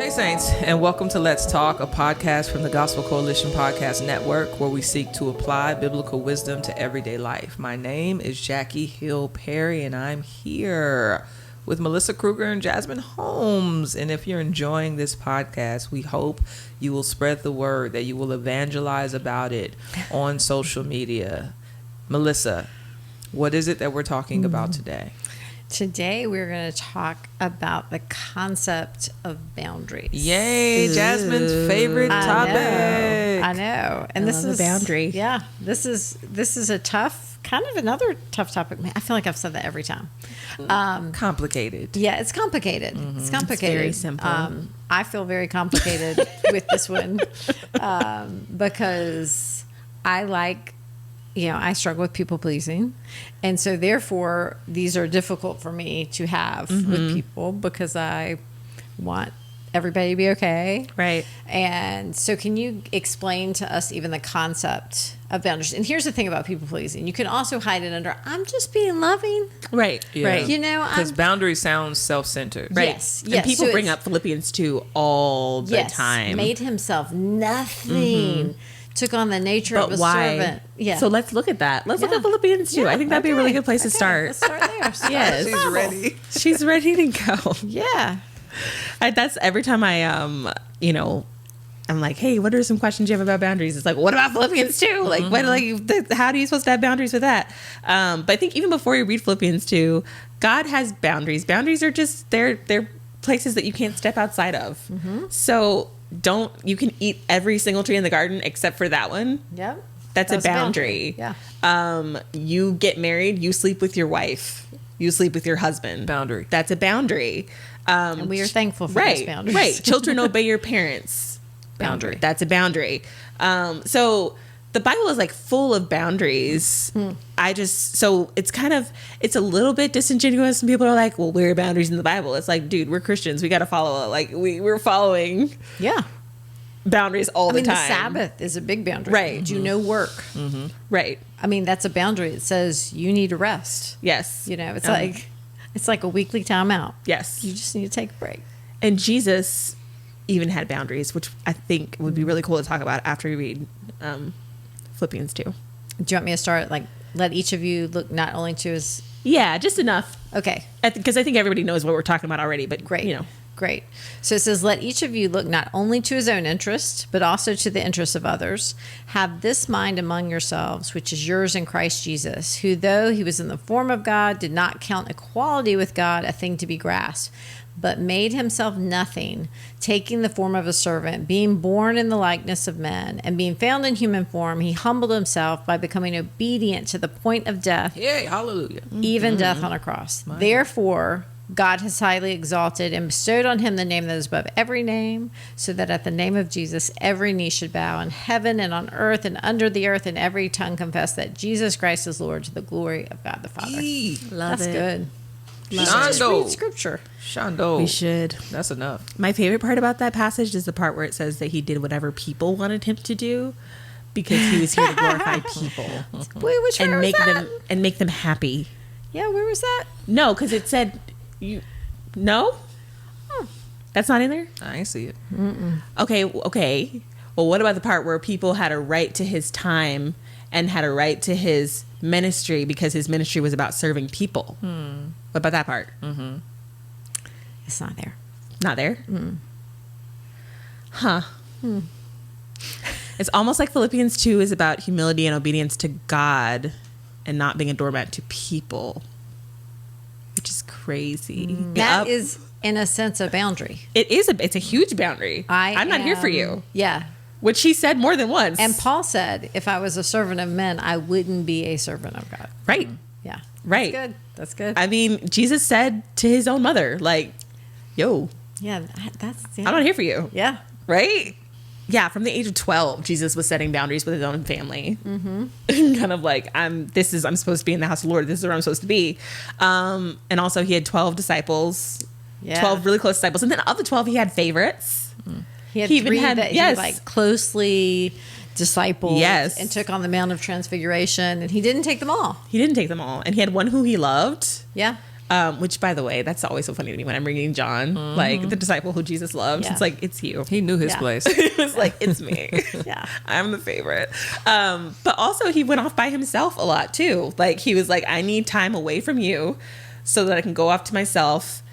Hey Saints, and welcome to Let's Talk, a podcast from the Gospel Coalition Podcast Network, where we seek to apply biblical wisdom to everyday life. My name is Jackie Hill Perry, and I'm here with Melissa Kruger and Jasmine Holmes. And if you're enjoying this podcast, we hope you will spread the word, that you will evangelize about it on social media. Melissa, what is it that we're talking about today? Today, we're going to talk about the concept of boundaries. Yay, Jasmine's favorite topic. I know. And this is a boundary. Yeah, this is a tough, kind of another tough topic. I feel like I've said that every time. Complicated. Yeah, it's complicated. Mm-hmm. It's complicated. It's very simple. I feel very complicated with this one because I struggle with people pleasing. And so therefore, these are difficult for me to have with people because I want everybody to be okay. Right. And so can you explain to us even the concept of boundaries? And here's the thing about people pleasing. You can also hide it under, I'm just being loving. Right. Yeah. Right. You know, Because boundaries sound self-centered. Right. Yes. And people So bring it's- up Philippians 2 all the time. Made himself nothing. Took on the nature of a servant. Yeah. So let's look at that. Let's look Yeah. at Philippians 2. Yeah, I think that'd be a really okay. good place to Okay, start. Let's start there. Yes. She's ready. She's ready to go. Yeah. That's every time I'm like, hey, what are some questions you have about boundaries? It's like, what about Philippians 2? Like, how are you supposed to have boundaries with that? But I think even before you read Philippians 2, God has boundaries. Boundaries are just, they're places that you can't step outside of. So you can eat every single tree in the garden except for that one. Yep. That's a boundary. Yeah. You get married, you sleep with your wife, you sleep with your husband. Boundary. That's a boundary. And we are thankful for those boundaries. Right. Children obey your parents. Boundary. That's a boundary. So the Bible is like full of boundaries. It's a little bit disingenuous. And people are like, well, where are boundaries in the Bible? It's like, dude, we're Christians. We got to follow it. Like we're following boundaries all the time. The Sabbath is a big boundary. Right. Do no work. Right. I mean, that's a boundary. It says you need a rest. Yes. You know, it's like a weekly timeout. Yes. You just need to take a break. And Jesus even had boundaries, which I think would be really cool to talk about after we read Philippians 2. Do you want me to start, let each of you look not only to his... Yeah, just enough. Okay. Because I think everybody knows what we're talking about already, but Great. Great. So it says, let each of you look not only to his own interest, but also to the interests of others. Have this mind among yourselves, which is yours in Christ Jesus, who, though he was in the form of God, did not count equality with God a thing to be grasped, but made himself nothing, taking the form of a servant, being born in the likeness of men, and being found in human form, he humbled himself by becoming obedient to the point of death, Yay, hallelujah. even death on a cross. Therefore, God has highly exalted and bestowed on him the name that is above every name, so that at the name of Jesus every knee should bow in heaven and on earth and under the earth, and every tongue confess that Jesus Christ is Lord, to the glory of God the Father. love That's it. good. Shondo. Just read scripture. Shondo. We should. That's enough. My favorite part about that passage is the part where it says that he did whatever people wanted him to do because he was here to glorify people Wait, which and where was that? make them happy. Yeah, where was that? No, because it said no. That's not in there. I ain't see it. Okay. Well, what about the part where people had a right to his time and had a right to his ministry because his ministry was about serving people? What about that part? It's not there. Not there? Huh. It's almost like Philippians 2 is about humility and obedience to God and not being a doormat to people, which is crazy. That is, in a sense, a boundary. It's a huge boundary. I'm not here for you. Yeah. Which he said more than once. And Paul said, if I was a servant of men, I wouldn't be a servant of God. Right. Yeah. Right. That's good. I mean, Jesus said to his own mother, like, yo, yeah. I'm not here for you. Yeah. Right? Yeah, from the age of 12, Jesus was setting boundaries with his own family. Kind of like, I'm supposed to be in the house of the Lord. This is where I'm supposed to be. And also he had 12 disciples, 12 really close disciples. And then of the 12, he had favorites. He had even three had- that yes. he closely discipled Yes. and took on the Mount of Transfiguration, and he didn't take them all. He didn't take them all. And he had one who he loved. Yeah. Which, by the way, that's always so funny to me when I'm reading John, like the disciple who Jesus loved. Yeah. It's like, it's you. He knew his Yeah. place. It was like, it's me. Yeah. I'm the favorite. But also he went off by himself a lot too. Like he was like, I need time away from you so that I can go off to myself,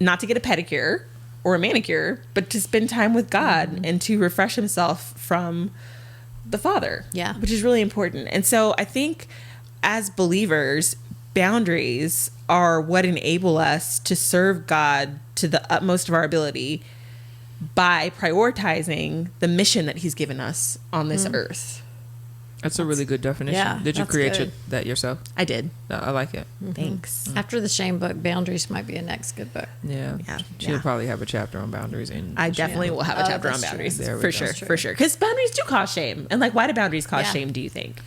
not to get a pedicure or a manicure, but to spend time with God and to refresh himself from the Father. Yeah. Which is really important. And so I think as believers, boundaries are what enable us to serve God to the utmost of our ability by prioritizing the mission that he's given us on this earth. That's a really good definition. Yeah, Did you that's create good. that yourself? I did. No, I like it. Thanks. After the Shame book, Boundaries might be a next good book. Yeah. Yeah. She'll Yeah. probably have a chapter on boundaries. In I definitely will have a Oh, chapter on that's true. boundaries. There we For go. sure. That's For sure. Because boundaries do cause shame. And like, why do boundaries cause Yeah. shame, do you think?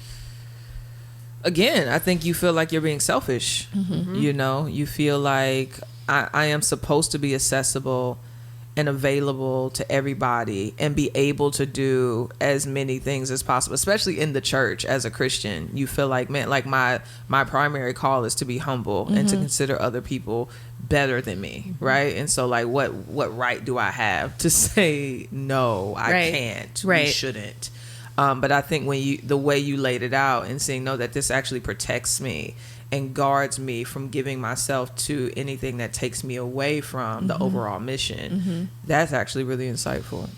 Again, I think you feel like you're being selfish. You know, you feel like I am supposed to be accessible and available to everybody and be able to do as many things as possible, especially in the church as a Christian. You feel like, man, like my primary call is to be humble and to consider other people better than me, right? And so like what right do I have to say no, I Right. can't, Right. we shouldn't. But I think the way you laid it out and saying, no, that this actually protects me and guards me from giving myself to anything that takes me away from the overall mission, that's actually really insightful.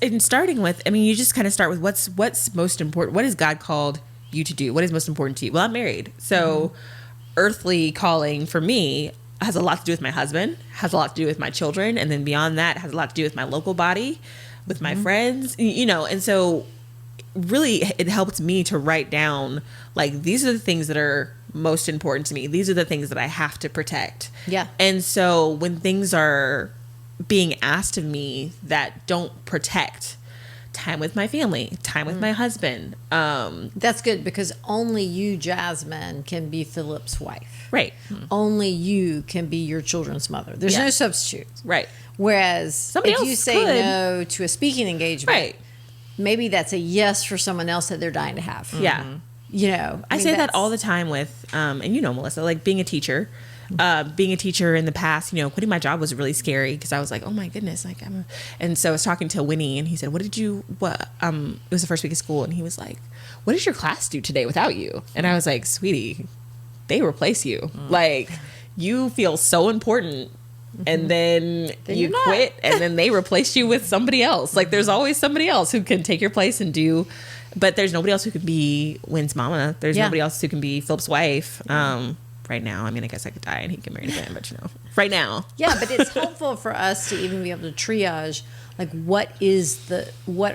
And starting with, I mean, you just kind of start with what's most important. What has God called you to do? What is most important to you? Well, I'm married. So earthly calling for me has a lot to do with my husband, has a lot to do with my children. And then beyond that has a lot to do with my local body, with my friends, you know. And so really it helped me to write down, like, these are the things that are most important to me. These are the things that I have to protect. Yeah. And so when things are being asked of me that don't protect time with my family, time with my husband, That's good because only you, Jasmine, can be Philip's wife. right, Only you can be your children's mother. There's Yeah. no substitute. right, Whereas Somebody if you else say could. no to a speaking engagement, right. maybe that's a yes for someone else that they're dying to have. Yeah. You know, I mean, say that that's- all the time with, and you know, Melissa, like being a teacher in the past, you know, quitting my job was really scary because I was like, oh my goodness, like and so I was talking to Winnie and he said, it was the first week of school and he was like, what does your class do today without you? And I was like, sweetie, they replace you. Like, you feel so important. And then you you're not. quit and then they replace you with somebody else. Like, there's always somebody else who can take your place and do, but there's nobody else who could be Wynn's mama. There's Yeah. nobody else who can be Philip's wife. Right now, I mean, I guess I could die and he can marry again, but you know, right now. Yeah, but it's helpful for us to even be able to triage, like, what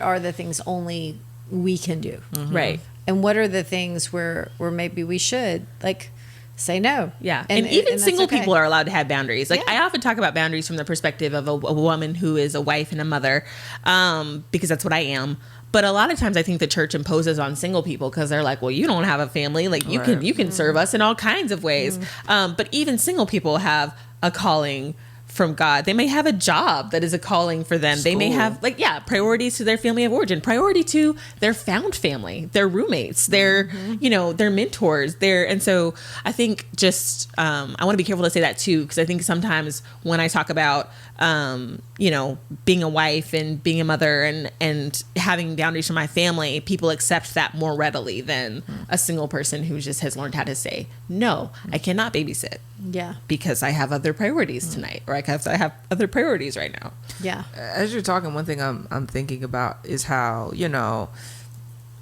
are the things only we can do, Right. and what are the things where maybe we should like say no. Yeah. And even that's single okay. people are allowed to have boundaries. Like, Yeah. I often talk about boundaries from the perspective of a woman who is a wife and a mother, because that's what I am. But a lot of times I think the church imposes on single people because they're like, well, you don't have a family. Like, you Right. can serve us in all kinds of ways. But even single people have a calling from God. They may have a job that is a calling for them. They may School. have priorities to their family of origin, priority to their found family, their roommates, their, you know, their mentors, and so I think just, I want to be careful to say that too, because I think sometimes when I talk about, you know, being a wife and being a mother and having boundaries for my family, people accept that more readily than a single person who just has learned how to say, no, I cannot babysit Yeah, because I have other priorities tonight, or I have other priorities right now. yeah, As you're talking, one thing I'm thinking about is how, you know,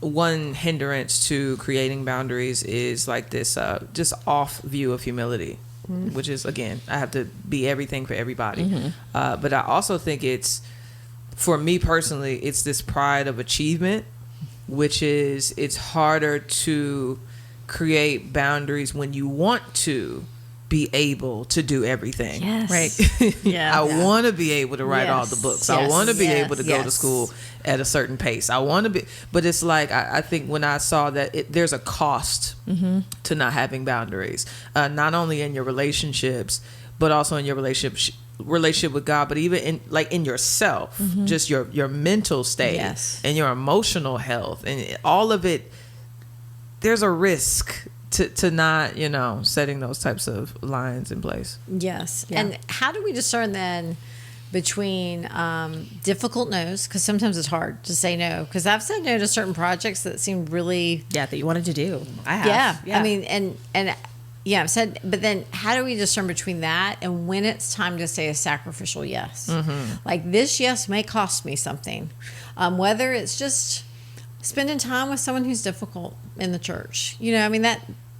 one hindrance to creating boundaries is like this just off view of humility, which is, again, I have to be everything for everybody. But I also think it's, for me personally, it's this pride of achievement, which is, it's harder to create boundaries when you want to be able to do everything. Yes. Right. Yeah. I want to be able to write all the Yes. books. I Yes. want to be Yes. able to go to Yes. school at a certain pace. I want to be, but it's like, I think when I saw that there's a cost to not having boundaries, not only in your relationships, but also in your relationship with God, but even in yourself, just your mental state Yes. and your emotional health and all of it. There's a risk to not, setting those types of lines in place. Yes. Yeah. And how do we discern then between difficult no's? Because sometimes it's hard to say no. Because I've said no to certain projects that seemed really... Yeah, that you wanted to do. I have. Yeah. I mean, and yeah, I've said... But then how do we discern between that and when it's time to say a sacrificial yes? Like, this yes may cost me something. Whether it's just spending time with someone who's difficult in the church. I mean,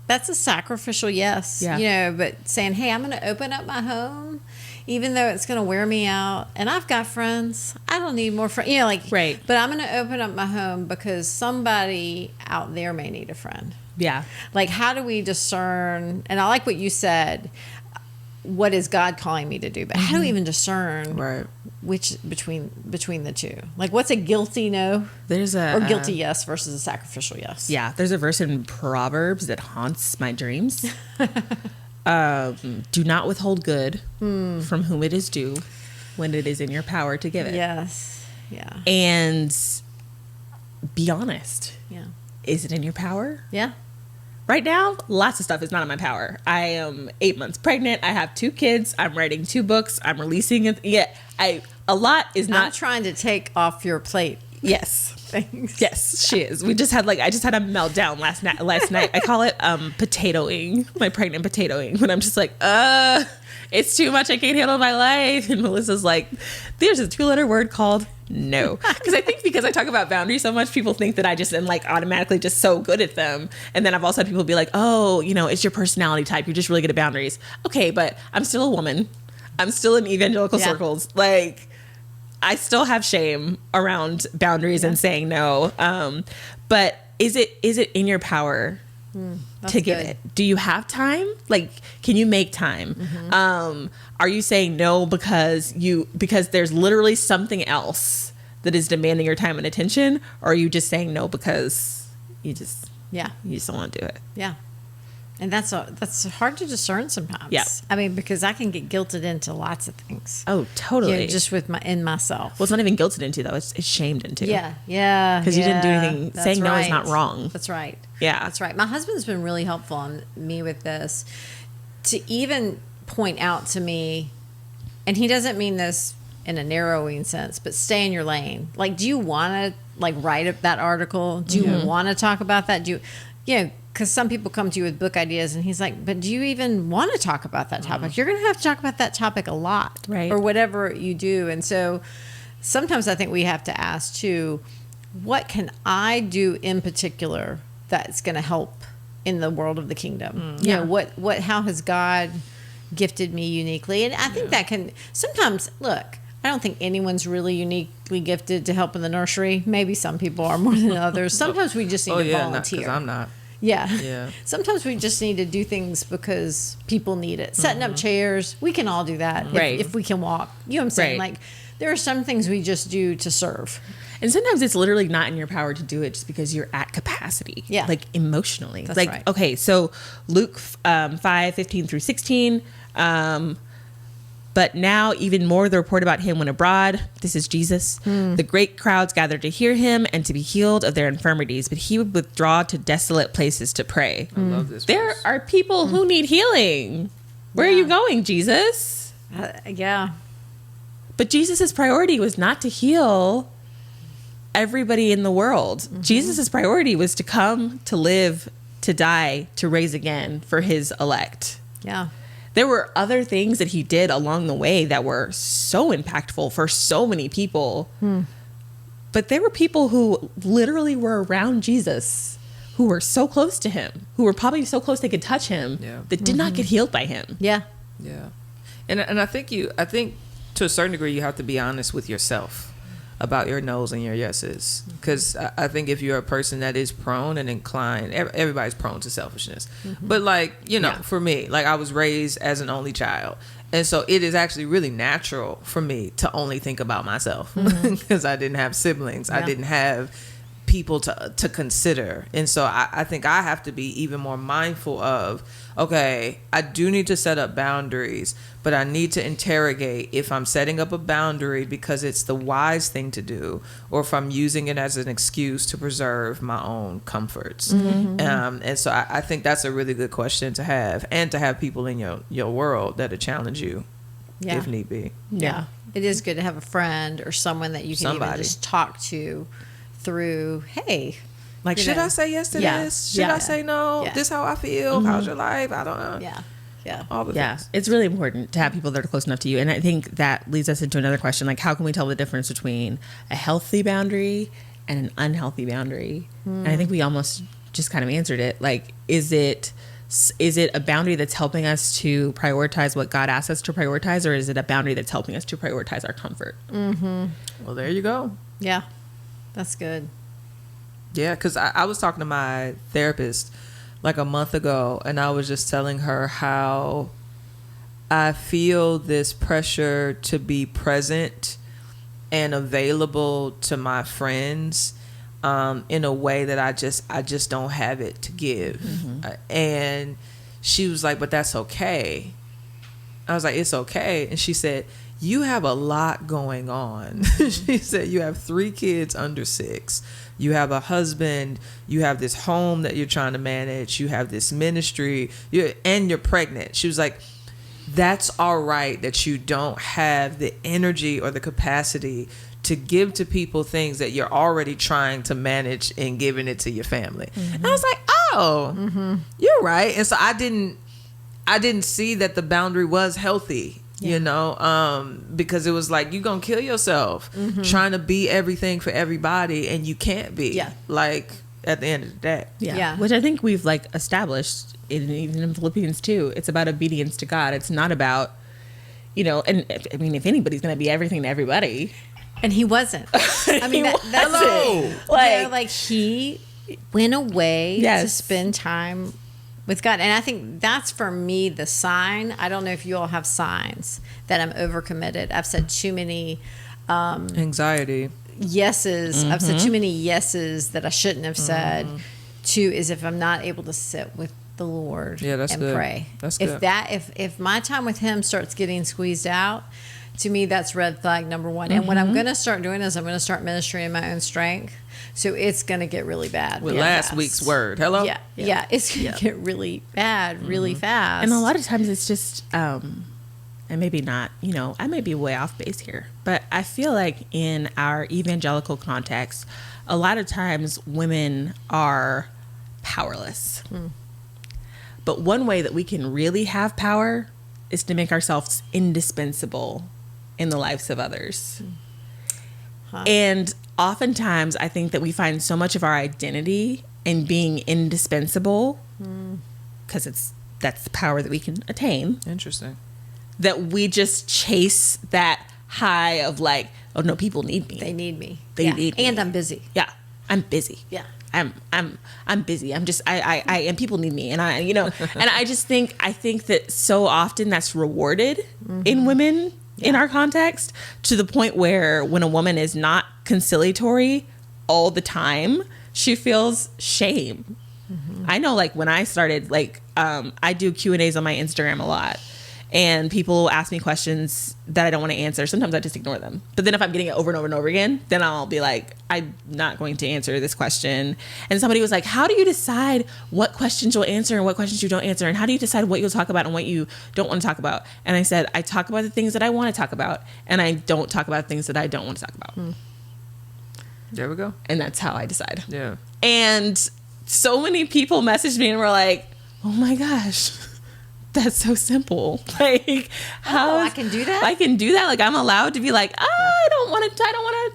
that's a sacrificial yes. Yeah. But saying, hey, I'm going to open up my home, even though it's going to wear me out, and I've got friends. I don't need more friends. Right. But I'm going to open up my home because somebody out there may need a friend. Yeah. Like, how do we discern? And I like what you said. What is God calling me to do? But how do we even discern which between the two? Like, what's a guilty no? Or guilty yes versus a sacrificial yes? Yeah. There's a verse in Proverbs that haunts my dreams. Do not withhold good from whom it is due when it is in your power to give it. Yes. Yeah. And be honest. Yeah. Is it in your power? Yeah. Right now, lots of stuff is not in my power. I am 8 months pregnant. I have 2 kids. I'm writing 2 books. I'm releasing it. Yeah. A lot is not. I'm trying to take off your plate. Yes. Things. Yes, she is. I just had a meltdown last night. I call it potatoing, my pregnant potatoing, when I'm just like, it's too much. I can't handle my life. And Melissa's like, there's a 2-letter word called no. Because I talk about boundaries so much, people think that I just am automatically just so good at them. And then I've also had people be like, oh, it's your personality type. You're just really good at boundaries. Okay, but I'm still a woman. I'm still in evangelical circles. I still have shame around boundaries and saying no. But is it in your power to give it? Do you have time? Can you make time? Are you saying no because there's literally something else that is demanding your time and attention? Or are you just saying no because you just don't want to do it? Yeah. And that's hard to discern sometimes. Yeah. I mean, because I can get guilted into lots of things. Oh, totally. Just in myself. Well, it's not even guilted into, though. It's shamed into. Yeah. Yeah. Because you didn't do anything. That's saying no right. is not wrong. That's right. Yeah. That's right. My husband's been really helpful on me with this, to even point out to me, and he doesn't mean this in a narrowing sense, but stay in your lane. Do you want to write that article? Do you want to talk about that? Because some people come to you with book ideas, and he's like, but do you even want to talk about that topic? You're going to have to talk about that topic a lot, right? Or whatever you do. And so sometimes I think we have to ask too, what can I do in particular that's going to help in the world of the kingdom? How has God gifted me uniquely? And I think that can sometimes, look, I don't think anyone's really uniquely gifted to help in the nursery. Maybe some people are more than others. Sometimes we just need to volunteer. Because I'm not. Yeah. Sometimes we just need to do things because people need it. Setting up chairs, we can all do that if we can walk. You know what I'm saying? Right. There are some things we just do to serve. And sometimes it's literally not in your power to do it just because you're at capacity. Yeah. Emotionally. That's right. Okay, so Luke 5:15 through 16. But now even more the report about him went abroad. This is Jesus. The great crowds gathered to hear him and to be healed of their infirmities. But he would withdraw to desolate places to pray. I love this. There are people who need healing. Where are you going, Jesus? Yeah. But Jesus' priority was not to heal everybody in the world. Jesus' priority was to come, to live, to die, to raise again for his elect. Yeah. There were other things that he did along the way that were so impactful for so many people. But there were people who literally were around Jesus, who were so close to him, who were probably so close they could touch him, that did not get healed by him. Yeah. Yeah. And I think to a certain degree, you have to be honest with yourself about your no's and your yeses. Because I think if you're a person that is prone and inclined, everybody's prone to selfishness. But for me, I was raised as an only child. And so it is actually really natural for me to only think about myself because I didn't have siblings. I didn't have people to consider. And so I think I have to be even more mindful of, okay, I do need to set up boundaries, but I need to interrogate if I'm setting up a boundary because it's the wise thing to do, or if I'm using it as an excuse to preserve my own comforts. And so I think that's a really good question to have, and to have people in your world that'll challenge you if need be. Yeah. It is good to have a friend or someone that you can even just talk to through, hey, like, should I say yes to this? Should I say no? Yeah. This how I feel. How's your life? I don't know. All the things. It's really important to have people that are close enough to you. And I think that leads us into another question. Like, how can we tell the difference between a healthy boundary and an unhealthy boundary? And I think we almost just kind of answered it. Like, is it a boundary that's helping us to prioritize what God asks us to prioritize, or is it a boundary that's helping us to prioritize our comfort? Well, there you go. Yeah, that's good. Yeah, because I was talking to my therapist like a month ago, and I was just telling her how I feel this pressure to be present and available to my friends in a way that I just don't have it to give. And she was like, but that's okay. I was like, it's okay. And she said, you have a lot going on. She said, you have 3 kids under 6. You have a husband. You have this home that you're trying to manage. You have this ministry. And you're pregnant. She was like, that's all right that you don't have the energy or the capacity to give to people things that you're already trying to manage and giving it to your family. And I was like, oh, you're right. And so I didn't see that the boundary was healthy. You know, because it was like, you're going to kill yourself trying to be everything for everybody, and you can't be. Like, at the end of the day. Which I think we've like established even in Philippians 2. It's about obedience to God. It's not about, you know, and I mean, if anybody's going to be everything to everybody. And he wasn't. I mean, that's it. Like he went away to spend time with God. And I think that's, for me, the sign. I don't know if you all have signs that I'm overcommitted. I've said too many anxiety yeses. I've said too many yeses that I shouldn't have said. Two is if I'm not able to sit with the Lord and pray. That's good. If my time with him starts getting squeezed out, to me, that's red flag number 1. And what I'm going to start doing is I'm going to start ministering in my own strength. So it's going to get really bad. With last week's word. Hello? Yeah. It's going to get really bad really fast. And a lot of times it's just, and maybe not, you know, I may be way off base here, but I feel like in our evangelical context, a lot of times women are powerless. But one way that we can really have power is to make ourselves indispensable in the lives of others. And oftentimes I think that we find so much of our identity in being indispensable, because that's the power that we can attain. Interesting. That we just chase that high of like, oh no, people need me. They need me. They need me. And I'm busy. Yeah. I'm busy. Yeah. I'm busy. I'm just, and people need me. And I, you know, and I think that so often that's rewarded in women in our context, to the point where when a woman is not conciliatory all the time, she feels shame. I know, like, when I started, like, I do Q&As on my Instagram a lot, and people will ask me questions that I don't want to answer. Sometimes I just ignore them. But then if I'm getting it over and over and over again, then I'll be like, I'm not going to answer this question. And somebody was like, how do you decide what questions you'll answer and what questions you don't answer? And how do you decide what you'll talk about and what you don't want to talk about? And I said, I talk about the things that I want to talk about, and I don't talk about things that I don't want to talk about. There we go. And that's how I decide. Yeah. And so many people messaged me and were like, oh my gosh, that's so simple. Like, how I can do that? I can do that. Like, I'm allowed to be like, I don't want to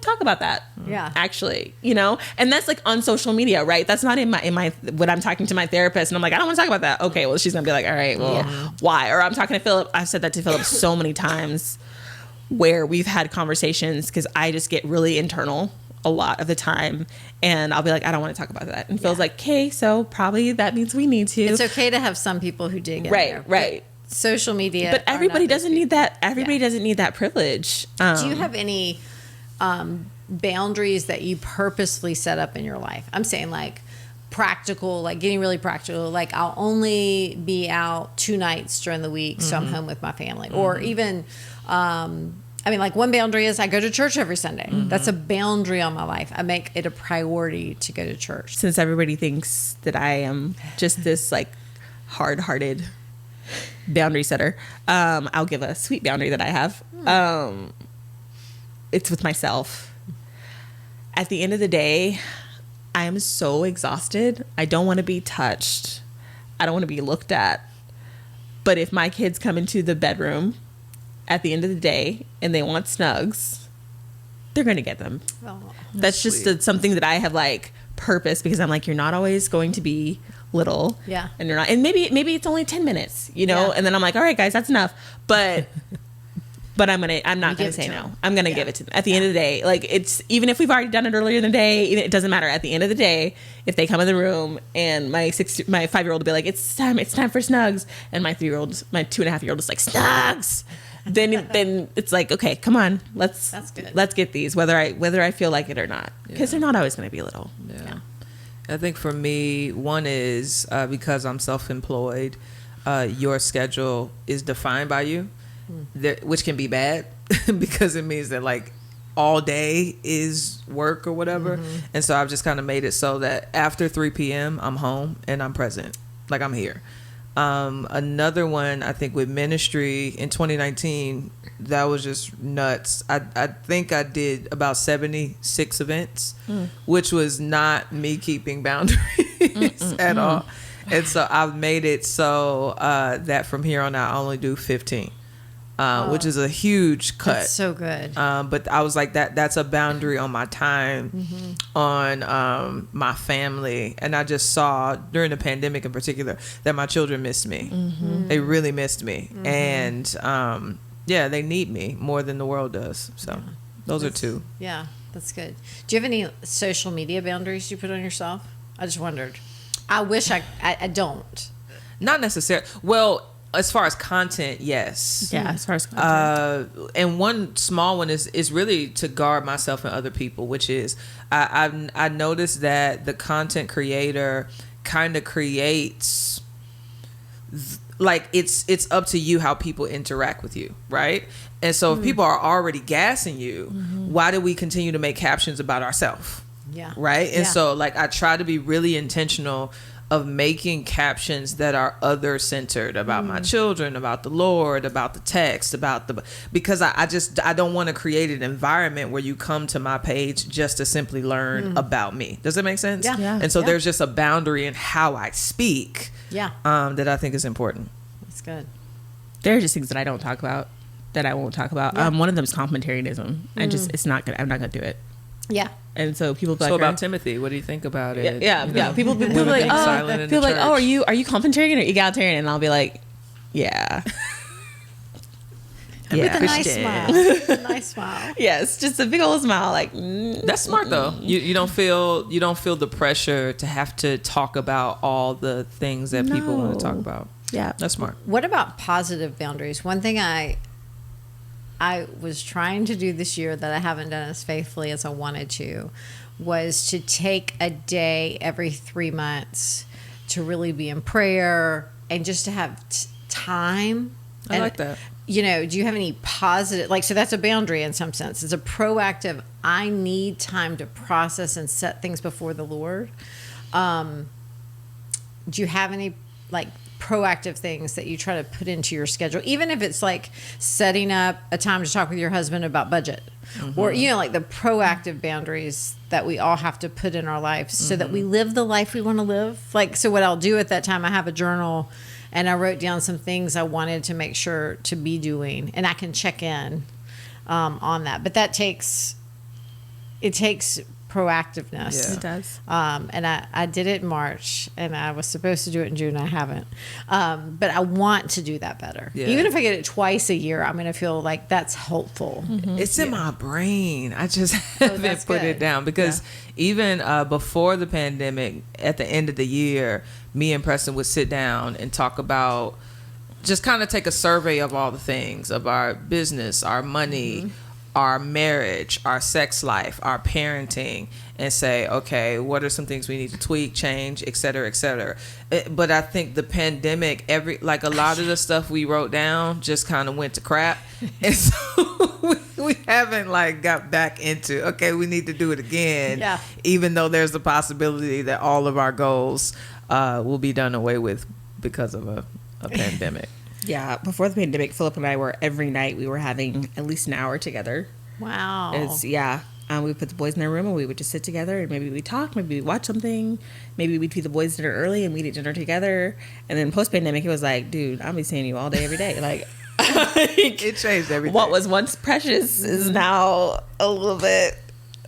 talk about that. Yeah. Actually, you know, and that's like on social media, right? That's not in my when I'm talking to my therapist and I'm like, I don't want to talk about that. Okay, well, she's gonna be like, all right, well, why? Or I'm talking to Philip. I've said that to Philip so many times, where we've had conversations, because I just get really internal a lot of the time, and I'll be like, I don't want to talk about that, and Phil's like, okay, so probably that means we need to. It's okay to have some people who dig in there. Right. Social media, but everybody doesn't need that. Everybody doesn't need that privilege. Do you have any boundaries that you purposely set up in your life. I'm saying like practical, like getting really practical. Like I'll only be out 2 nights during the week, so I'm home with my family. Or even, I mean, like one boundary is I go to church every Sunday. That's a boundary on my life. I make it a priority to go to church. Since everybody thinks that I am just this like hard-hearted boundary setter, I'll give a sweet boundary that I have. It's with myself. At the end of the day, I am so exhausted. I don't want to be touched. I don't want to be looked at. But if my kids come into the bedroom at the end of the day and they want snugs, they're going to get them. Oh, that's just something that I have like purpose, because I'm like, you're not always going to be little. Yeah. And you're not, and maybe it's only 10 minutes, you know? Yeah. And then I'm like, all right, guys, that's enough. But I'm not going to say no. I'm going to give it to them. At the end of the day, like it's, even if we've already done it earlier in the day, it doesn't matter. At the end of the day, if they come in the room and my 5-year-old will be like, it's time for snugs. And my 2.5-year-old is like, snugs. then it's like, okay, come on, let's get these, whether I feel like it or not, because they're not always going to be little. Yeah. I think for me, one is because I'm self-employed, your schedule is defined by you, which can be bad because it means that like all day is work or whatever. And so I've just kind of made it so that after 3 p.m. I'm home and I'm present, like I'm here. Another one, I think with ministry in 2019, that was just nuts. I think I did about 76 events, which was not me keeping boundaries at all. And so I've made it so that from here on out I only do 15, which is a huge cut. That's so good. But I was like, that's a boundary on my time, on my family. And I just saw during the pandemic in particular that my children missed me. They really missed me. And they need me more than the world does. So those are two. Yeah, that's good. Do you have any social media boundaries you put on yourself? I just wondered. I wish I don't. Not necessarily. Well, as far as content, yes. Yeah, as far as content. And one small one is really to guard myself and other people, which is I noticed that the content creator kind of creates, like it's up to you how people interact with you, right? And so if people are already gassing you, why do we continue to make captions about ourselves? Yeah. Right. And so like I try to be really intentional of making captions that are other centered, about my children, about the Lord, about the text, because I don't want to create an environment where you come to my page just to simply learn about me. Does that make sense? Yeah. And so there's just a boundary in how I speak. Yeah. That I think is important. That's good. There are just things that I don't talk about, that I won't talk about. Yeah. One of them is complementarianism. It's not good. I'm not going to do it. Yeah. And so people be So like, about Timothy, what do you think about it? Yeah. People be women like, being silent in the church. are you complementarian or egalitarian? And I'll be like, yeah. With a nice smile. A nice smile. Yes, just a big old smile. Like that's smart though. You don't feel the pressure to have to talk about all the things that people want to talk about. Yeah, that's smart. What about positive boundaries? One thing I was trying to do this year that I haven't done as faithfully as I wanted to was to take a day every 3 months to really be in prayer and just to have time. I like that. You know, do you have any positive, like, so that's a boundary in some sense. It's a proactive, I need time to process and set things before the Lord. Do you have any, like, proactive things that you try to put into your schedule, even if it's like setting up a time to talk with your husband about budget, or, you know, like the proactive boundaries that we all have to put in our lives so that we live the life we want to live? Like, so what I'll do at that time, I have a journal and I wrote down some things I wanted to make sure to be doing, and I can check in on that. But it takes proactiveness. Yeah. It does. And I did it in March, and I was supposed to do it in June. I haven't. But I want to do that better. Yeah. Even if I get it twice a year, I'm going to feel like that's helpful. It's in my brain. I just haven't put it down because even before the pandemic, at the end of the year, me and Preston would sit down and talk about, just kind of take a survey of all the things, of our business, our money, our marriage, our sex life, our parenting, and say, okay, what are some things we need to tweak, change, et cetera, et cetera. But I think the pandemic, a lot of the stuff we wrote down just kind of went to crap. And so we haven't got back into, okay, we need to do it again. Yeah. Even though there's the possibility that all of our goals will be done away with because of a pandemic. Yeah, before the pandemic, Philip and I were every night we were having at least an hour together. Wow. We would put the boys in their room and we would just sit together and maybe we'd talk, maybe we'd watch something, maybe we'd feed the boys dinner early and we'd eat dinner together. And then post-pandemic, it was like, dude, I'll be seeing you all day, every day. It changed everything. What was once precious is now a little bit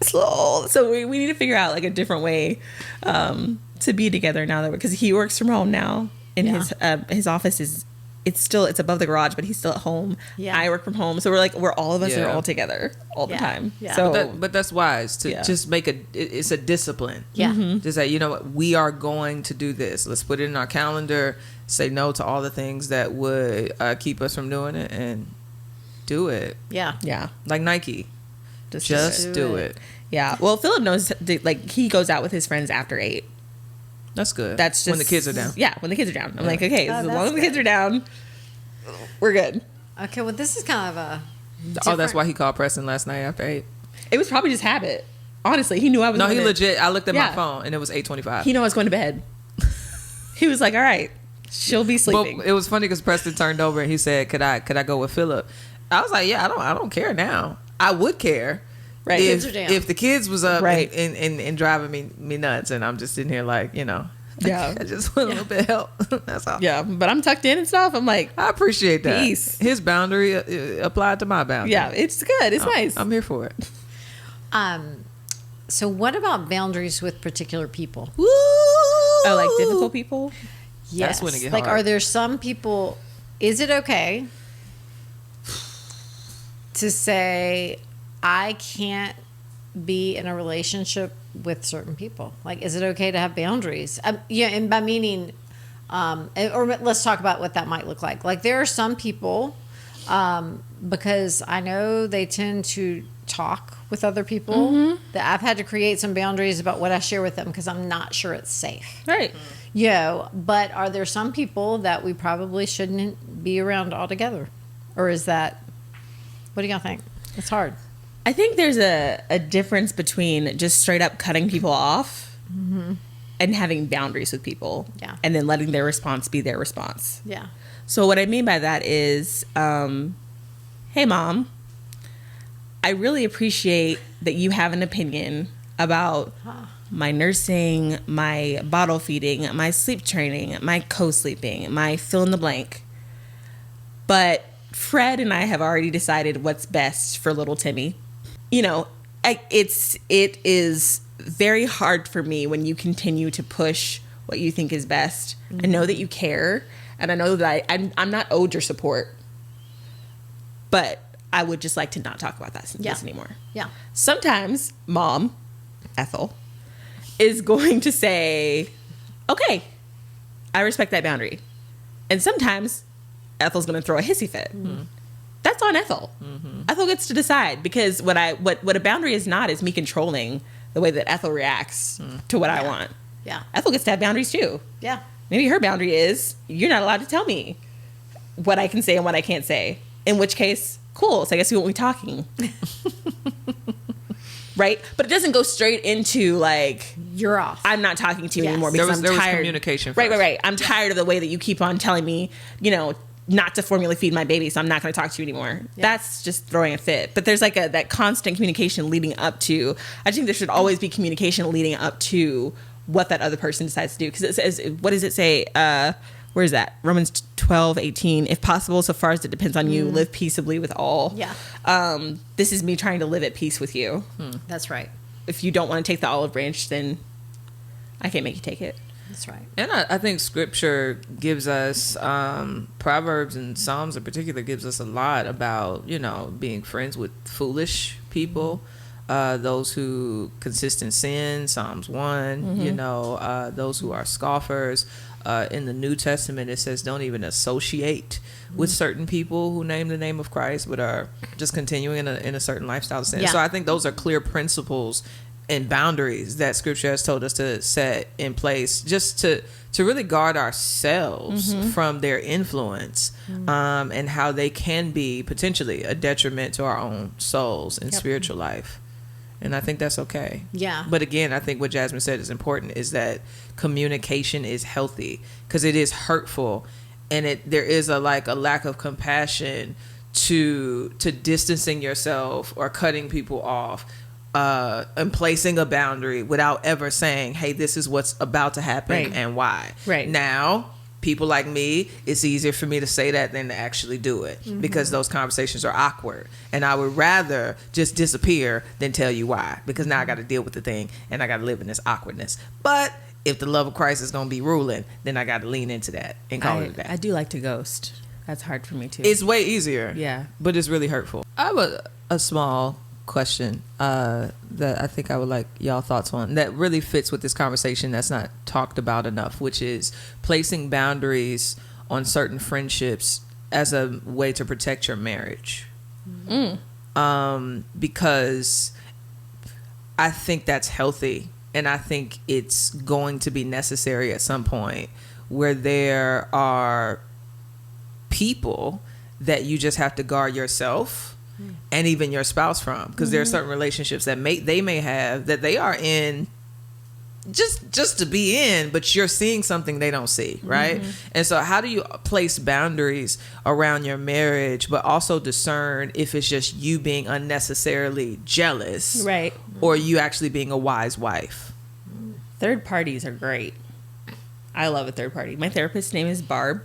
slow. So we need to figure out a different way to be together now, because he works from home now and his office is, it's above the garage, but he's still at home. Yeah. I work from home. So we're all of us are all together all the time. Yeah. So, but that's wise to just make it's a discipline. Yeah. Mm-hmm. Just say, you know what, we are going to do this. Let's put it in our calendar, say no to all the things that would keep us from doing it, and do it. Yeah. Yeah. Like Nike. Just do it. Yeah. Well, Philip knows, he goes out with his friends after 8. That's good. That's just when the kids are down. Yeah, when the kids are down. I'm like, okay, as long as the kids are down, we're good. Okay, well, this is kind of a Oh, that's why he called Preston last night after 8. It was probably just habit. Honestly, he knew I was. No, he legit. I looked at my phone and it was 8:25. He knew I was going to bed. He was like, all right, she'll be sleeping. But it was funny because Preston turned over and he said, "Could I go with Philip?" I was like, "Yeah, I don't care now. I would care." Right. If the kids was up right. and driving me nuts, and I'm just sitting here yeah, I just want a little bit of help. That's all. Yeah, but I'm tucked in and stuff. I'm like, I appreciate that. Peace. His boundary applied to my boundary. Yeah, it's good. It's nice. I'm here for it. So what about boundaries with particular people? Woo! Oh, like difficult people? Yes. That's when it gets hard. hard. Are there some people, is it okay to say, I can't be in a relationship with certain people? Is it okay to have boundaries? And by meaning, or let's talk about what that might look like. There are some people, because I know they tend to talk with other people, that I've had to create some boundaries about what I share with them because I'm not sure it's safe. Right. But are there some people that we probably shouldn't be around altogether? Or is that, what do y'all think? It's hard. I think there's a difference between just straight up cutting people off and having boundaries with people. Yeah. And then letting their response be their response. Yeah. So what I mean by that is, hey, Mom, I really appreciate that you have an opinion about my nursing, my bottle feeding, my sleep training, my co-sleeping, my fill in the blank. But Fred and I have already decided what's best for little Timmy. It is very hard for me when you continue to push what you think is best. I know that you care, and I know that I'm not owed your support, but I would just like to not talk about this anymore. Yeah. Sometimes Mom, Ethel, is going to say, okay, I respect that boundary. And sometimes Ethel's going to throw a hissy fit. That's on Ethel. Ethel gets to decide, because what a boundary is not is me controlling the way that Ethel reacts to what I want. Yeah. Ethel gets to have boundaries too. Yeah. Maybe her boundary is, you're not allowed to tell me what I can say and what I can't say. In which case, cool. So I guess we won't be talking. Right? But it doesn't go straight into you're off. I'm not talking to you anymore because there I'm was tired. Communication first. Right. I'm tired of the way that you keep on telling me, not to formula feed my baby, so I'm not going to talk to you anymore. Yeah. That's just throwing a fit. But there's that constant communication leading up to, I think there should always be communication leading up to what that other person decides to do. Because it says, what does it say? Where is that? Romans 12:18. If possible, so far as it depends on you, live peaceably with all. Yeah. This is me trying to live at peace with you. That's right. If you don't want to take the olive branch, then I can't make you take it. That's right. And I think Scripture gives us, Proverbs and Psalms in particular, gives us a lot about, being friends with foolish people, those who consist in sin, Psalms 1, you know, those who are scoffers. In the New Testament, it says don't even associate with certain people who name the name of Christ, but are just continuing in a certain lifestyle of sin. Yeah. So I think those are clear principles and boundaries that Scripture has told us to set in place, just to really guard ourselves from their influence, and how they can be potentially a detriment to our own souls and spiritual life. And I think that's okay. Yeah. But again, I think what Jasmine said is important, is that communication is healthy, because it is hurtful, and there is a lack of compassion to distancing yourself or cutting people off, and placing a boundary without ever saying, hey, this is what's about to happen and why. Right. Now, people like me, it's easier for me to say that than to actually do it, because those conversations are awkward, and I would rather just disappear than tell you why, because now I got to deal with the thing and I got to live in this awkwardness. But if the love of Christ is going to be ruling, then I got to lean into that and call it that. I do like to ghost. That's hard for me too. It's way easier. Yeah. But it's really hurtful. I have a small question that I think I would like y'all thoughts on, that really fits with this conversation that's not talked about enough, which is placing boundaries on certain friendships as a way to protect your marriage. Because I think that's healthy, and I think it's going to be necessary at some point, where there are people that you just have to guard yourself and even your spouse from, because there are certain relationships that they may have that they are in just to be in, but you're seeing something they don't see, right? And so how do you place boundaries around your marriage, but also discern if it's just you being unnecessarily jealous, Right. or you actually being a wise wife? Third parties are great. I love a third party. My therapist's name is Barb.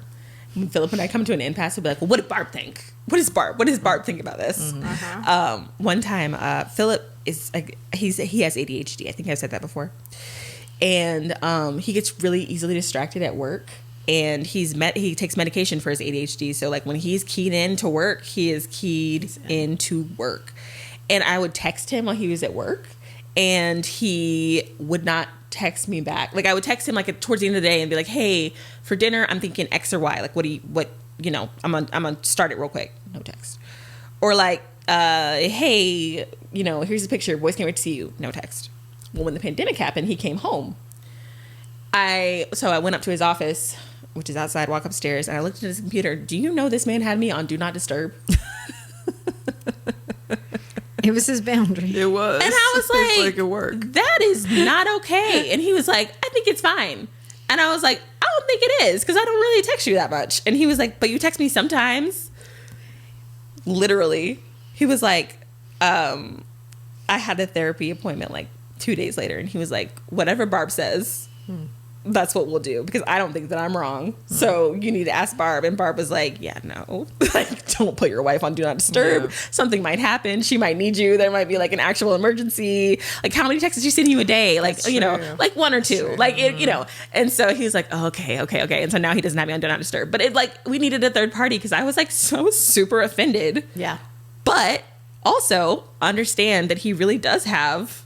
When Philip and I come to an impasse, he'll be like, well, what did Barb think? What does Barb think about this? One time, Philip is like, he has ADHD. I think I've said that before. And he gets really easily distracted at work. And he takes medication for his ADHD. So like when he's keyed into work, he is keyed into work. And I would text him while he was at work, and he would not text me back. Like I would text him like towards the end of the day and be like, hey, for dinner I'm thinking X or Y, like I'm gonna start it real quick. No text. Or like hey, here's a picture, boys can't wait to see you. No text. Well, when the pandemic happened, he came home. I went up to his office, which is outside, walk upstairs, and I looked at his computer. Do you know this man had me on do not disturb? It was his boundary. It was. And I was like, it worked. that is not okay. And he was like, I think it's fine. And I was like, I don't think it is, because I don't really text you that much. And he was like, but you text me sometimes. Literally. He was like, I had a therapy appointment like 2 days later, and he was like, whatever Barb says, that's what we'll do, because I don't think that I'm wrong. So you need to ask Barb. And Barb was like, yeah, no, like, don't put your wife on do not disturb. Yeah. Something might happen. She might need you. There might be like an actual emergency. Like, how many texts is she sending you a day? Like, like one or two, like, and so he was like, oh, okay. And so now he doesn't have me on do not disturb. But we needed a third party, because I was like so super offended. Yeah. But also understand that he really does have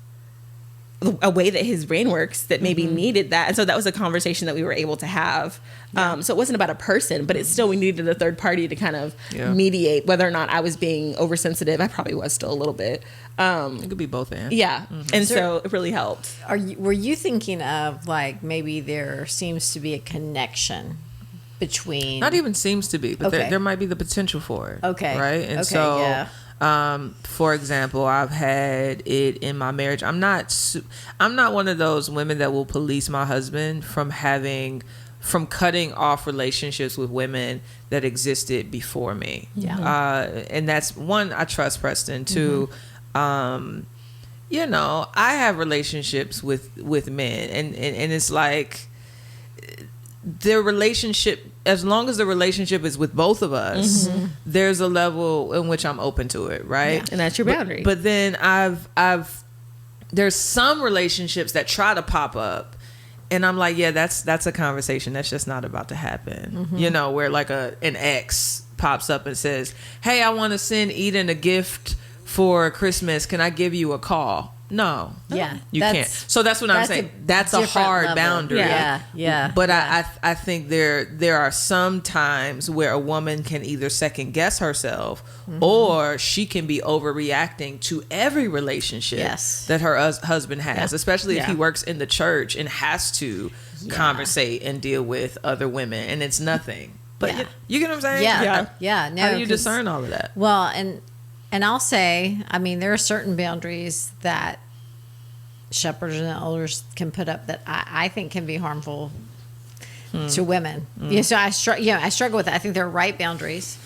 a way that his brain works that maybe needed that. And so that was a conversation that we were able to have. So it wasn't about a person, but it's still, we needed a third party to kind of mediate whether or not I was being oversensitive. I probably was still a little bit. It could be both ends. Yeah. And so it really helped. Were you thinking of like maybe there seems to be a connection between? Not even seems to be, but Okay. there might be the potential for it. Okay. Right? And Okay, so, yeah. for example, I've had it in my marriage. I'm not one of those women that will police my husband from cutting off relationships with women that existed before me. Yeah. And that's one, I trust Preston. Two, I have relationships with men, and it's like their relationship, as long as the relationship is with both of us, there's a level in which I'm open to it, right? Yeah, and that's your boundary. But then there's some relationships that try to pop up, and I'm like, yeah, that's a conversation that's just not about to happen. Where like an ex pops up and says, hey, I want to send Eden a gift for Christmas, can I give you a call? No. Yeah. You can't. So that's what I'm saying. That's a hard level. boundary. Yeah. But I think there are some times where a woman can either second guess herself or she can be overreacting to every relationship that her husband has, especially if he works in the church and has to conversate and deal with other women, and it's nothing. But you get what I'm saying? Yeah. No, how do you discern all of that? Well, and I'll say, I mean, there are certain boundaries that shepherds and elders can put up that I think can be harmful to women. So I struggle with that. I think they're right boundaries.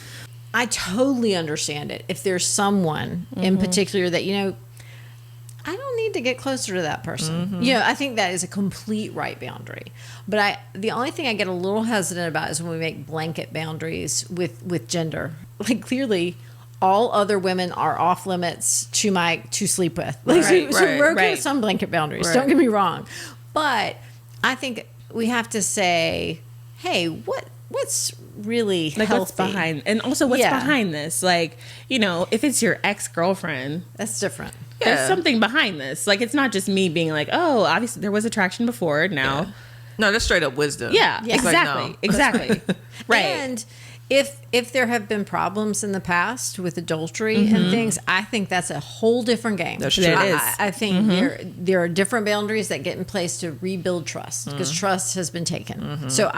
I totally understand it. If there's someone in particular that, I don't need to get closer to that person. I think that is a complete right boundary. But the only thing I get a little hesitant about is when we make blanket boundaries with gender. Like, clearly, all other women are off limits to sleep with. Like, so we're okay with some blanket boundaries. Don't get me wrong. But I think we have to say, hey, what's really like healthy? what's behind, and also what's behind this? Like, if it's your ex-girlfriend, that's different. There's something behind this. Like, it's not just me being like, oh, obviously there was attraction before. Now, no, that's straight up wisdom. Yeah. Exactly. Like, no. Exactly. Right. And if there have been problems in the past with adultery and things, I think that's a whole different game. That's true. I think there are different boundaries that get in place to rebuild trust, because trust has been taken. So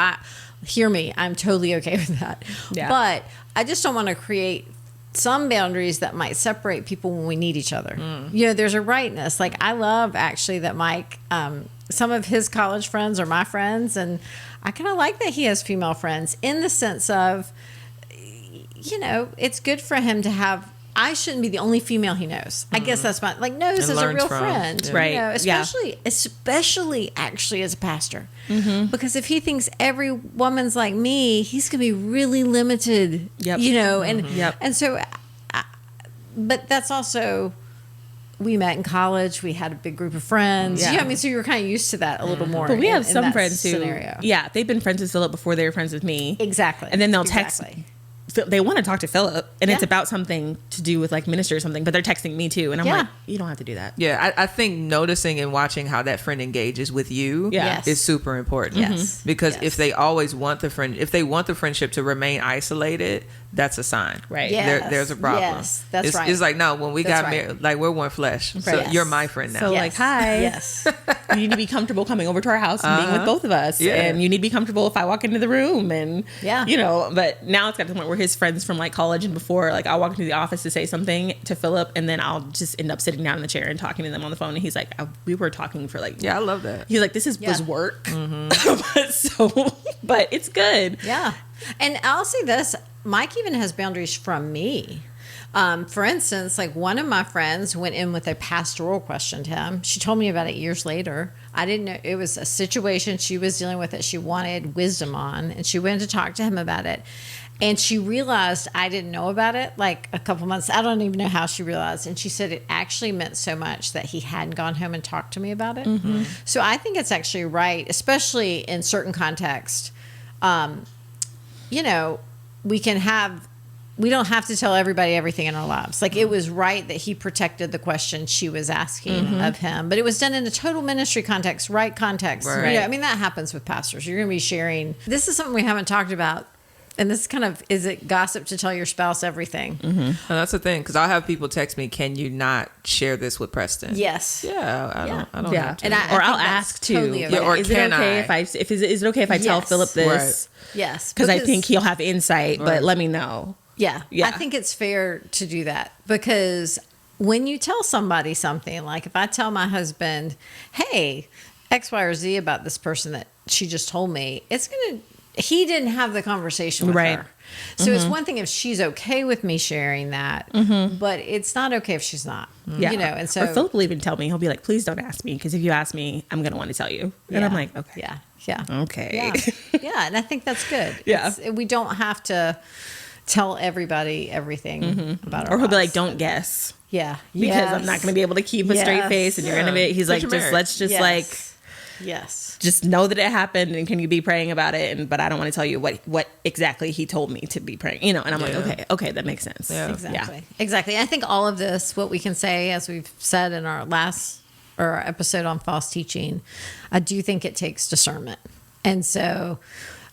hear me, I'm totally okay with that. Yeah. But I just don't want to create some boundaries that might separate people when we need each other. There's a rightness. Like, I love actually that Mike, some of his college friends are my friends, and I kind of like that he has female friends in the sense of, it's good for him to have. I shouldn't be the only female he knows. I guess that's knows and as a real from. friend, right? Especially actually as a pastor, because if he thinks every woman's like me, he's gonna be really limited. And so, but that's also. We met in college. We had a big group of friends. Yeah. So you were kind of used to that a little more. But we have some friends scenario. They've been friends with Philip before they were friends with me. Exactly. And then they'll text. They want to talk to Philip, and it's about something to do with like ministry or something, but they're texting me too, and I'm like, you don't have to do that. Yeah, I think noticing and watching how that friend engages with you is super important. Yes, because if they always want if they want the friendship to remain isolated, that's a sign. Right. Yes. There's a problem. Yes, that's right. It's like, no, when we got married, like, we're one flesh. Right. So you're my friend now. So like, hi. Yes. You need to be comfortable coming over to our house and being with both of us. Yeah. And you need to be comfortable if I walk into the room and, but now it's got to the point where his friends from like college and before, like, I'll walk into the office to say something to Philip, and then I'll just end up sitting down in the chair and talking to them on the phone. And he's like, we were talking for like, I love that. He's like, this was work. But it's good. Yeah. And I'll say this, Mike even has boundaries from me. For instance, like, one of my friends went in with a pastoral question to him. She told me about it years later. I didn't know. It was a situation she was dealing with that she wanted wisdom on, and she went to talk to him about it. And she realized I didn't know about it like a couple months. I don't even know how she realized. And she said it actually meant so much that he hadn't gone home and talked to me about it. So I think it's actually right, especially in certain contexts. We don't have to tell everybody everything in our lives. Like, it was right that he protected the question she was asking of him, but it was done in a total ministry context, right context. Right. That happens with pastors. You're going to be sharing. This is something we haven't talked about. And this kind of, is it gossip to tell your spouse everything? And that's the thing, because I'll have people text me, can you not share this with Preston? Yes. Yeah, I don't have to. And I'll ask too. Totally or is can it okay I? is it okay if I tell Philip this? Right. Yes. Because I think he'll have insight, but let me know. Yeah. I think it's fair to do that, because when you tell somebody something, like if I tell my husband, hey, X, Y, or Z about this person that she just told me, he didn't have the conversation with her. So it's one thing if she's okay with me sharing that, but it's not okay if she's not. Yeah. And so, or Philip will even tell me, he'll be like, please don't ask me, because if you ask me, I'm going to want to tell you. And I'm like, okay. Yeah. Okay. Yeah. And I think that's good. Yeah. We don't have to tell everybody everything about our Or he'll be lives. like, don't guess. Yeah. Because I'm not going to be able to keep a straight face, and you're going to be, he's like, let's just like, Yes. Just know that it happened, and can you be praying about it? But I don't want to tell you what exactly he told me to be praying, and I'm like, okay, that makes sense. Yeah. Exactly. I think all of this, what we can say, as we've said in our our episode on false teaching, I do think it takes discernment. And so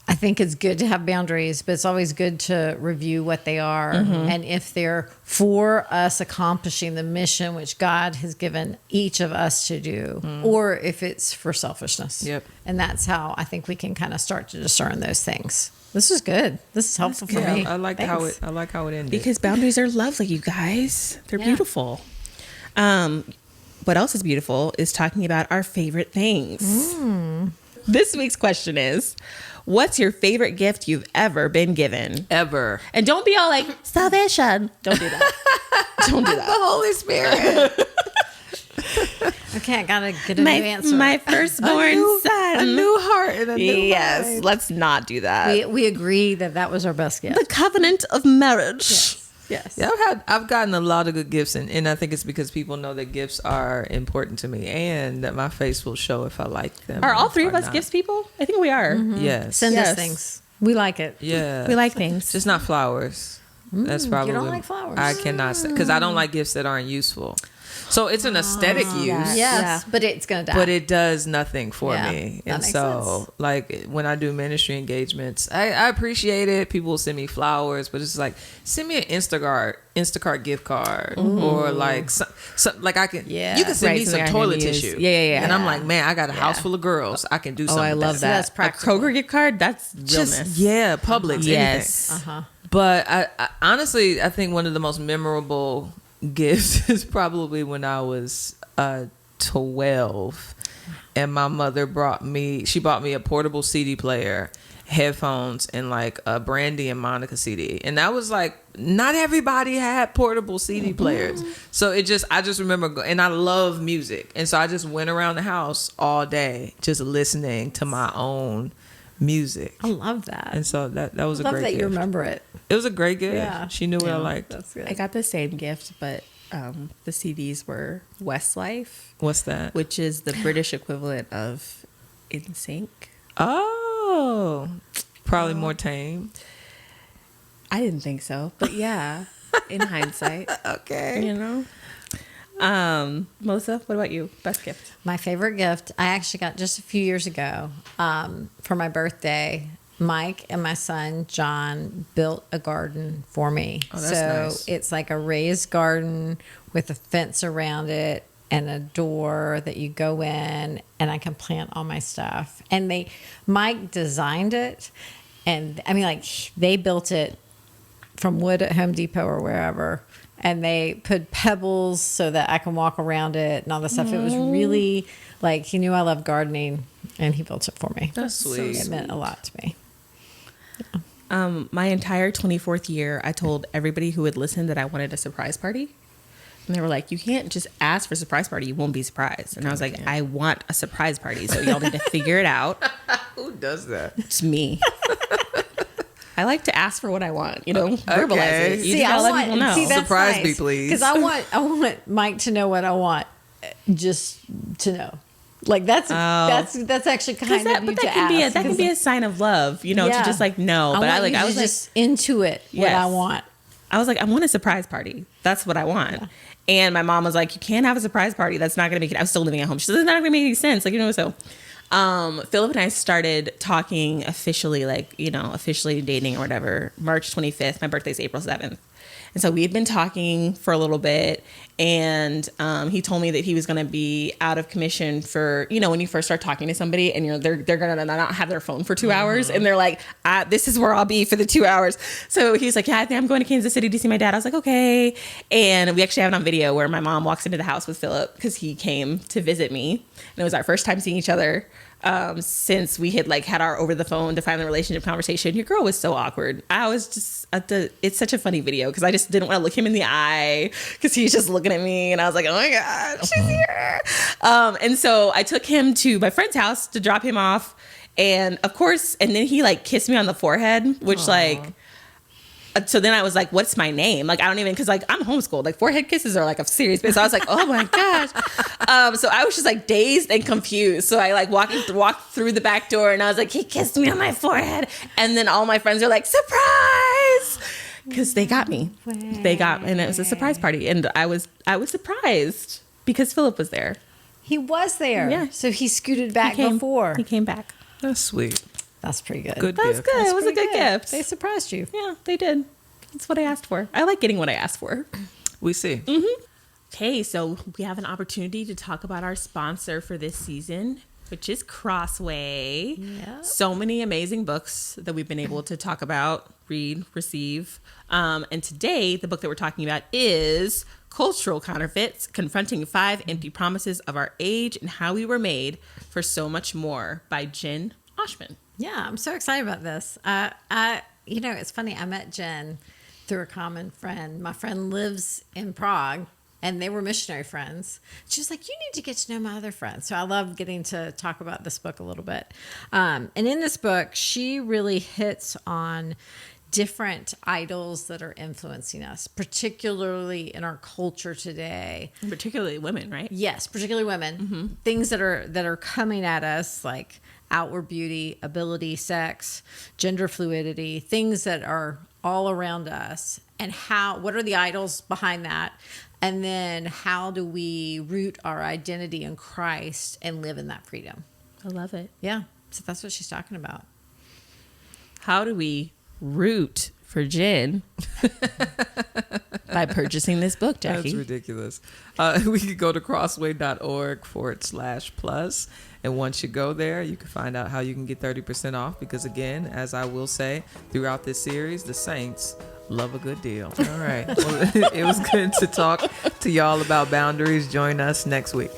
I think it's good to have boundaries, but it's always good to review what they are and if they're for us accomplishing the mission which God has given each of us to do, or if it's for selfishness. Yep. And that's how I think we can kind of start to discern those things. This is good. This is helpful for me. I like Thanks. how it ended. Because boundaries are lovely, you guys. They're beautiful. What else is beautiful is talking about our favorite things. This week's question is, what's your favorite gift you've ever been given? Ever. And don't be all like, salvation. Don't do that. Don't do that. The Holy Spirit. Okay, I got to get a new answer. My firstborn son. A new heart and a new mind. Let's not do that. We agree that was our best gift. The covenant of marriage. Yes. Yeah, I've gotten a lot of good gifts, and I think it's because people know that gifts are important to me, and that my face will show if I like them. Are all three of us not. gifts people? I think we are. Yes. Send us things. We like it. Yeah. We like things. Just not flowers. That's probably. You don't like flowers? I cannot say, because I don't like gifts that aren't useful. So it's an aesthetic use. Yes, Yeah. but it's going to die. But it does nothing for Yeah, me. that And makes so, sense. like, when I do ministry engagements, I appreciate it. People will send me flowers, but it's like, send me an Instacart gift card. Or, like, like I can, Yeah. you can send Right, me something some I can toilet use. tissue. Yeah. And I'm like, man, I got a house full of girls. I can do something. I with love that. that's A practical. Kroger gift card? That's realness. Just, yeah, Publix. Yes. Anything. But I honestly, I think one of the most memorable gifts is probably when I was 12, and my mother bought me a portable CD player, headphones, and like a Brandy and Monica CD. And that was like, not everybody had portable CD players. So I just remember, and I love music. And so I just went around the house all day just listening to my own music. I love that. And so that was a love great that gift. you remember it. It was a great gift. Yeah. She knew what I liked. That's good. I got the same gift, but the CDs were Westlife, What's that? which is the British equivalent of NSYNC. Oh, probably more tame. I didn't think so, but yeah, in hindsight, Okay. Melissa, what about you? Best gift? My favorite gift, I actually got just a few years ago for my birthday. Mike and my son, John, built a garden for me. Oh, that's so nice. it's like a raised garden with a fence around it and a door that you go in, and I can plant all my stuff. And Mike designed it. And I mean, like, they built it from wood at Home Depot or wherever. And they put pebbles so that I can walk around it and all this stuff. It was really like, he knew I loved gardening, and he built it for me. That's sweet. It meant a lot to me. My entire 24th year, I told everybody who would listen that I wanted a surprise party. And they were like, you can't just ask for a surprise party. You won't be surprised. And I was like, I want a surprise party. So y'all need to figure it out. Who does that? It's me. I like to ask for what I want, verbalize it. You See, just gotta I let people know. see, that's Surprise me, nice. please. Because I want Mike to know what I want, just to know. Like that's actually kind of you But to that can be ask, that can be a sign of love, to just like know. But I was just into it. What Yes. I want. I was like, I want a surprise party. That's what I want. Yeah. And my mom was like, you can't have a surprise party. That's not going to make it. I was still living at home. She said, it's not going to make any sense. So Philip and I started talking officially, officially dating or whatever, March 25th. My birthday's April 7th. And so we had been talking for a little bit, and he told me that he was going to be out of commission for, when you first start talking to somebody and they're going to not have their phone for 2 hours, and they're like, this is where I'll be for the 2 hours. So he's like, yeah, I think I'm going to Kansas City to see my dad. I was like, okay. And we actually have it on video where my mom walks into the house with Philip because he came to visit me, and it was our first time seeing each other since we had had our over the phone define the relationship conversation. Your girl was so awkward. I was just it's such a funny video because I just didn't want to look him in the eye because he's just looking at me, and I was like, oh my God, she's here. And so I took him to my friend's house to drop him off, and of course, and then he kissed me on the forehead, which so then I was like, what's my name? I don't even, because I'm homeschooled. Forehead kisses are a serious bit. So I was like, oh my gosh. So I was just like dazed and confused. So I like walked through the back door, and I was like, he kissed me on my forehead. And then all my friends are like, surprise! Because they got me. And it was a surprise party. And I was surprised because Philip was there. He was there. Yeah. So he scooted back He before. came back. That's sweet. That's pretty good. Good That's gift. good. That's It was a pretty good gift. They surprised you. Yeah, they did. That's what I asked for. I like getting what I asked for. We see. Okay, so we have an opportunity to talk about our sponsor for this season, which is Crossway. Yeah. So many amazing books that we've been able to talk about, read, receive. And today, the book that we're talking about is Cultural Counterfeits, Confronting 5 Empty Promises of Our Age and How We Were Made for So Much More by Jen Oshman. Yeah, I'm so excited about this. It's funny. I met Jen through a common friend. My friend lives in Prague, and they were missionary friends. She was like, you need to get to know my other friends. So I love getting to talk about this book a little bit. And in this book, she really hits on different idols that are influencing us, particularly in our culture today. And particularly women, right? Yes, particularly women. Things that are coming at us, like outward beauty, ability, sex, gender fluidity, things that are all around us, and what are the idols behind that? And then how do we root our identity in Christ and live in that freedom? I love it. Yeah. So that's what she's talking about. How do we root for Jen by purchasing this book, Jackie? That's ridiculous. We could go to crossway.org/plus. And once you go there, you can find out how you can get 30% off. Because again, as I will say throughout this series, the saints love a good deal. All right. Well, it was good to talk to y'all about boundaries. Join us next week.